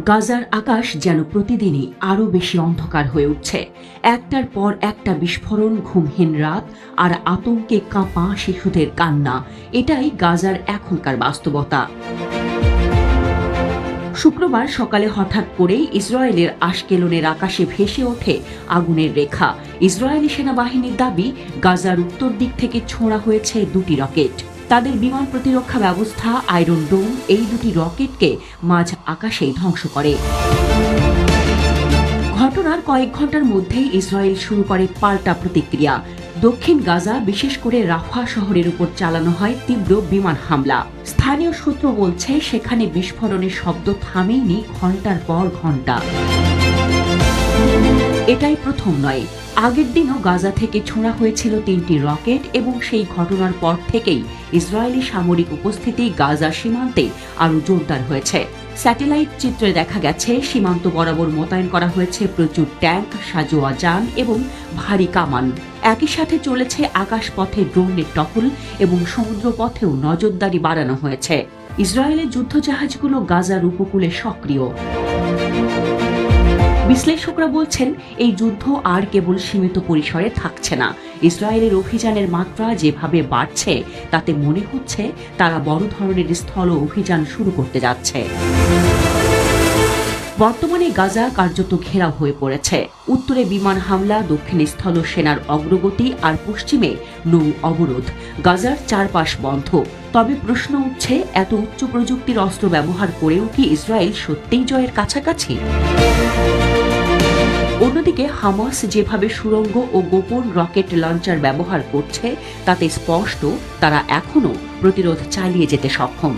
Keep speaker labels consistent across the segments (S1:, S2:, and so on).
S1: গাজার আকাশ যেন প্রতিদিনই আরও বেশি অন্ধকার হয়ে উঠছে। একটার পর একটা বিস্ফোরণ, ঘুমহীন রাত আর আতঙ্কে কাঁপা শিশুদের কান্না, এটাই গাজার এখনকার বাস্তবতা। শুক্রবার সকালে হঠাৎ করেই ইসরায়েলের আশকেলনের আকাশে ভেসে ওঠে আগুনের রেখা। ইসরায়েলি সেনাবাহিনীর দাবি, গাজার উত্তর দিক থেকে ছোঁড়া হয়েছে দুটি রকেট। তাদের বিমান প্রতিরক্ষা ব্যবস্থা আয়রন ডোম এই দুটি রকেটকে মাঝ আকাশেই ধ্বংস করে। ঘটনার কয়েক ঘন্টার মধ্যেই ইসরায়েল শুরু করে পাল্টা প্রতিক্রিয়া। দক্ষিণ গাজা, বিশেষ করে রাফা শহরের উপর চালানো হয় তীব্র বিমান হামলা। স্থানীয় সূত্র বলছে, সেখানে বিস্ফোরণের শব্দ থামেনি ঘন্টার পর ঘন্টা। এটাই প্রথম নয়, আগের দিনও গাজা থেকে ছোঁড়া হয়েছিল 3টি রকেট এবং সেই ঘটনার পর থেকেই ইসরায়েলি সামরিক উপস্থিতি গাজা সীমান্তে আরও জোরদার হয়েছে। স্যাটেলাইট চিত্রে দেখা গেছে, সীমান্ত বরাবর মোতায়েন করা হয়েছে প্রচুর ট্যাঙ্ক, সাজোয়া যান এবং ভারী কামান। একই সাথে চলেছে আকাশপথে ড্রোনের টহল এবং সমুদ্রপথেও নজরদারি বাড়ানো হয়েছে। ইসরায়েলের যুদ্ধজাহাজগুলো গাজার উপকূলে সক্রিয়। বিশ্লেষকরা বলছেন, এই যুদ্ধ আর কেবল সীমিত পরিসরে থাকছে না। ইসরায়েলের অভিযানের মাত্রা যেভাবে বাড়ছে, তাতে মনে হচ্ছে তারা বড় ধরনের স্থল অভিযান শুরু করতে যাচ্ছে। বর্তমানে গাজা কার্যত ঘেরাও হয়ে পড়েছে। উত্তরে বিমান হামলা, দক্ষিণে স্থল সেনার অগ্রগতি আর পশ্চিমে নৌ অবরোধ। গাজার চারপাশ বন্ধ। তবে প্রশ্ন উঠছে, এত উচ্চ প্রযুক্তির অস্ত্র ব্যবহার করেও কি ইসরায়েল সত্যিই জয়ের কাছাকাছি? অন্যদিকে হামাস যেভাবে সুড়ঙ্গ ও গোপন রকেট লঞ্চার ব্যবহার করছে, তাতে স্পষ্ট তারা এখনও প্রতিরোধ চালিয়ে যেতে সক্ষম।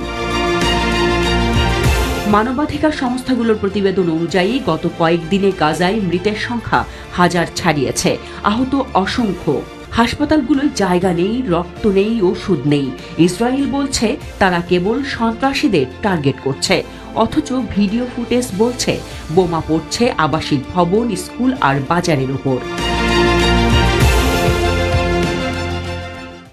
S1: মানবাধিকার সংস্থাগুলোর প্রতিবেদন অনুযায়ী গত কয়েকদিনে গাজায় মৃতের সংখ্যা 1000 ছাড়িয়েছে, আহত অসংখ্য। হাসপাতালগুলোয় জায়গা নেই, রক্ত নেই, ওষুধ নেই। ইসরায়েল বলছে তারা কেবল সন্ত্রাসীদের টার্গেট করছে, অথচ ভিডিও ফুটেজ বলছে বোমা পড়ছে আবাসিক ভবন, স্কুল আর বাজারের উপর।